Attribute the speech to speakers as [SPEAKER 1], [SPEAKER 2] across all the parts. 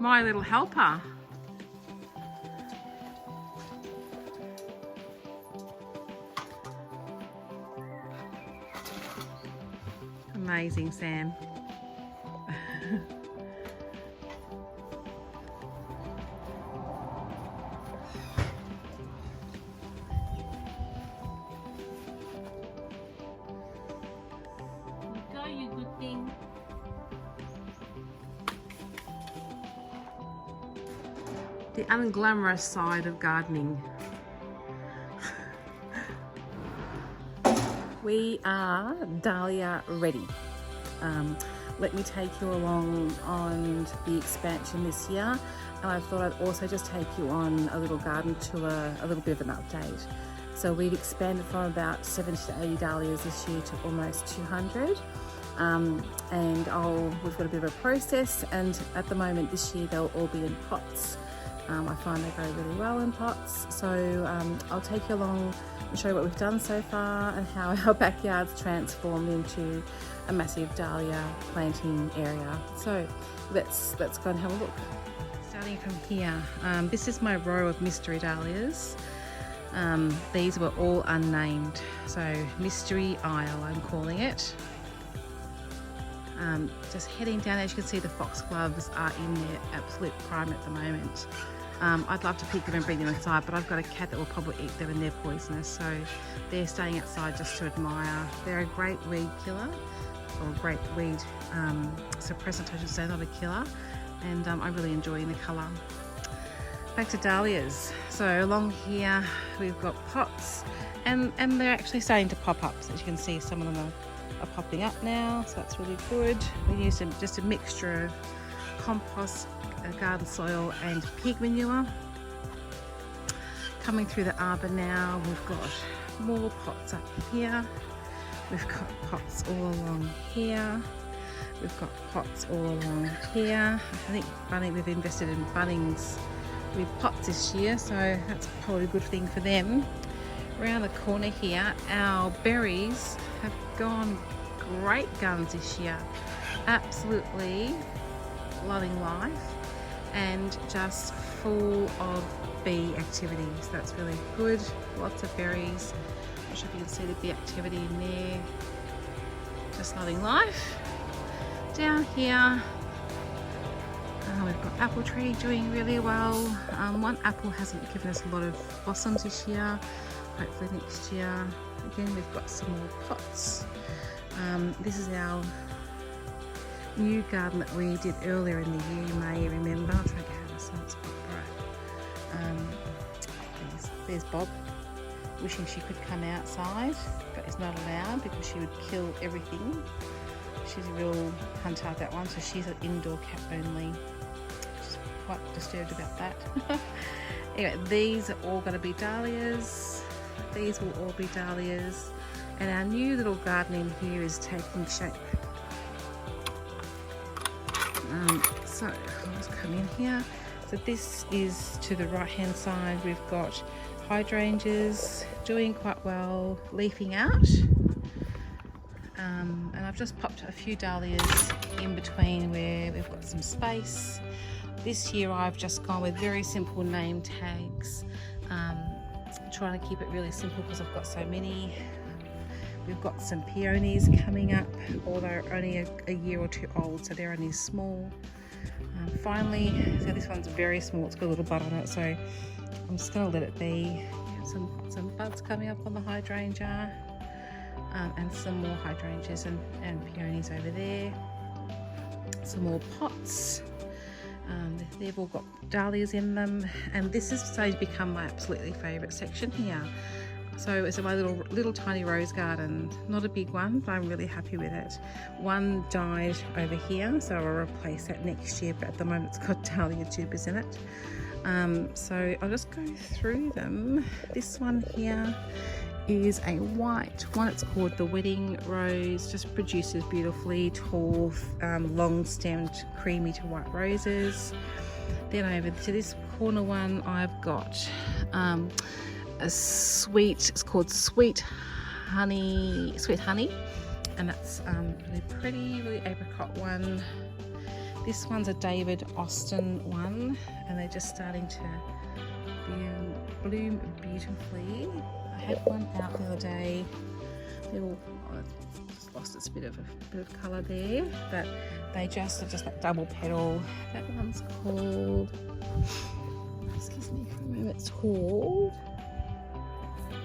[SPEAKER 1] My little helper. Amazing, Sam. Go, you good thing. The unglamorous side of gardening. We are dahlia ready. Let me take you along on the expansion this year, and I thought I'd also just take you on a little garden tour, a little bit of an update. So we've expanded from about 70 to 80 dahlias this year to almost 200. And we've got a bit of a process, and at the moment this year they'll all be in pots. I find they grow really well in pots, so I'll take you along and show you what we've done so far and how our backyard's transformed into a massive dahlia planting area. So let's go and have a look. Starting from here, this is my row of mystery dahlias. These were all unnamed, so Mystery Isle I'm calling it. Just heading down, as you can see, the foxgloves are in their absolute prime at the moment. I'd love to pick them and bring them inside, but I've got a cat that will probably eat them and they're poisonous, so they're staying outside just to admire. They're a great weed killer, or a great weed suppressant I should say, not a killer, and I'm really enjoying the colour. Back to dahlias. So along here we've got pots, and they're actually starting to pop up. So as you can see, some of them are popping up now, so that's really good. We use just a mixture of compost, garden soil and pig manure. Coming through the arbour now, we've got more pots up here. We've got pots all along here. We've got pots all along here. I think we've invested in Bunnings with pots this year, so that's probably a good thing for them. Around the corner here, our berries have gone great guns this year. Absolutely loving life and just full of bee activity, so that's really good. Lots of berries. Not sure if you can see the bee activity in there. Just loving life. Down here we've got apple tree doing really well. One apple hasn't given us a lot of blossoms this year. Hopefully next year. Again, we've got some more pots. This is our new garden that we did earlier in the year, you may remember. I'll try to get out of the sunspot. There's Bob, wishing she could come outside, but is not allowed because she would kill everything. She's a real hunter, that one, so she's an indoor cat only. She's quite disturbed about that. Anyway, these are all going to be dahlias. These will all be dahlias, and our new little garden in here is taking shape. So I'll just come in here. So this is to the right hand side. We've got hydrangeas doing quite well, leafing out, and I've just popped a few dahlias in between where we've got some space. This year I've just gone with very simple name tags, trying to keep it really simple because I've got so many. We've got some peonies coming up, although only a year or two old, so they're only small. Finally, so this one's very small, it's got a little bud on it, so I'm just going to let it be. Some buds coming up on the hydrangea, and some more hydrangeas and peonies over there. Some more pots. They've all got dahlias in them, and this is starting to become my absolutely favourite section here. So it's my little tiny rose garden, not a big one, but I'm really happy with it. One died over here, so I'll replace that next year, but at the moment it's got dahlia tubers in it. So I'll just go through them. This one here is a white one. It's called the Wedding Rose. Just produces beautifully tall, long-stemmed, creamy to white roses. Then over to this corner one, I've got a sweet, it's called Sweet Honey, and that's really pretty, really apricot one. This one's a David Austin one, and they're just starting to bloom beautifully. I had one out the other day. Just lost its bit of colour there, but they just are just that double petal. That one's called, excuse me for a moment, it's called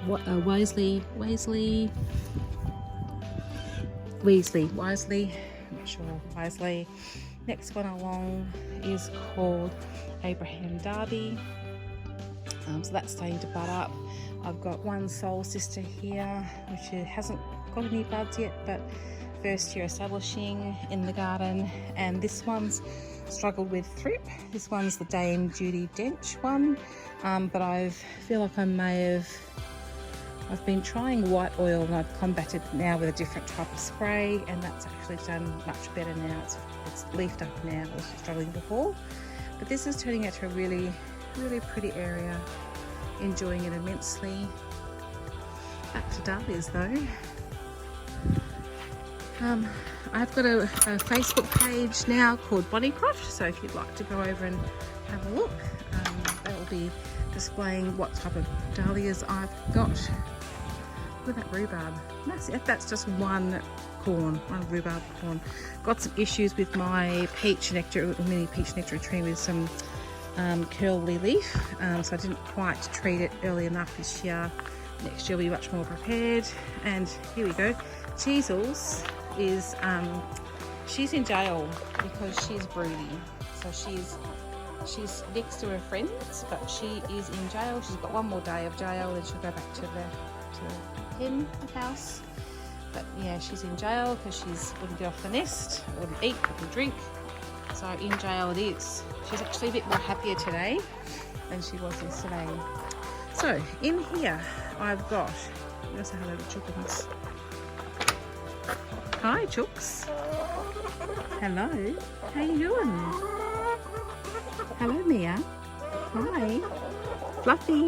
[SPEAKER 1] Wisely, I'm not sure, Wisely. Next one along is called Abraham Darby. So that's starting to bud up. I've got one Soul Sister here, which hasn't got any buds yet, but first year establishing in the garden. And this one's struggled with thrip. This one's the Dame Judy Dench one, but I feel like I've been trying white oil, and I've combated now with a different type of spray, and that's actually done much better now. It's leafed up now. It was struggling before, but this is turning out to a really pretty area. Enjoying it immensely. Back to dahlias though. I've got a Facebook page now called Bonnycroft, so if you'd like to go over and have a look, that will be displaying what type of dahlias I've got. Look at that rhubarb. That's just one rhubarb corn. Got some issues with my mini peach nectar tree with some curly leaf, so I didn't quite treat it early enough this year. Next year will be much more prepared. And here we go. Cheezels is she's in jail because she's broody, so she's next to her friends, but she is in jail. She's got one more day of jail, and she'll go back to the hen house. But yeah, she's in jail because she's wouldn't get off the nest, wouldn't eat, wouldn't drink. So in jail it is. She's actually a bit more happier today than she was yesterday. So in here I've got, let's say hello to chickens. Hi chooks. Hello. How you doing? Hello Mia. Hi. Fluffy.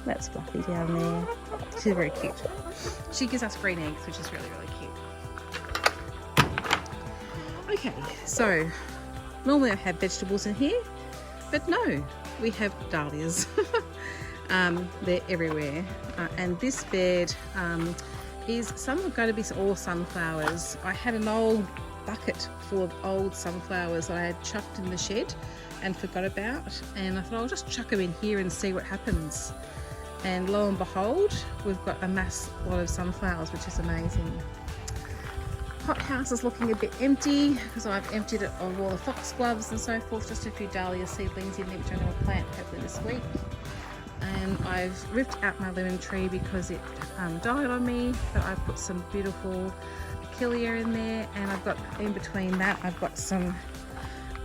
[SPEAKER 1] That's Fluffy down there. She's very cute. She gives us green eggs, which is really cute. Okay, so normally I have vegetables in here, but no, we have dahlias. They're everywhere. And this bed is some are going to be all sunflowers. I had an old bucket full of old sunflowers that I had chucked in the shed and forgot about, and I thought I'll just chuck them in here and see what happens. And lo and behold, we've got a lot of sunflowers, which is amazing. Hothouse is looking a bit empty because I've emptied it of all the foxgloves and so forth. Just a few dahlia seedlings in there, which I'm going to plant hopefully this week. And I've ripped out my lemon tree because it died on me, but I've put some beautiful achillea in there, and I've got in between that I've got some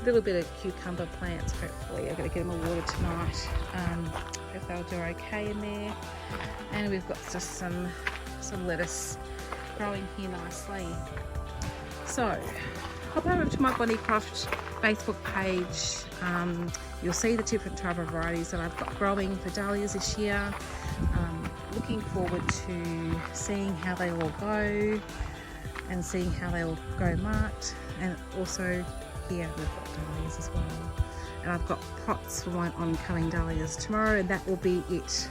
[SPEAKER 1] little bit of cucumber plants. Hopefully I'm going to get them all watered tonight. Hope they'll do okay in there. And we've got just some lettuce growing here nicely. So hop over to my Bonnycroft Facebook page. You'll see the different type of varieties that I've got growing for dahlias this year. Looking forward to seeing how they all go and seeing how they all go marked. And also here we've got dahlias as well. And I've got pots for my oncoming dahlias tomorrow, and that will be it.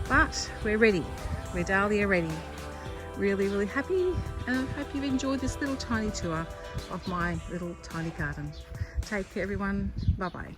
[SPEAKER 1] But we're ready. We're dahlia ready. Really happy, and I hope you've enjoyed this little tiny tour of my little tiny garden. Take care everyone. Bye bye.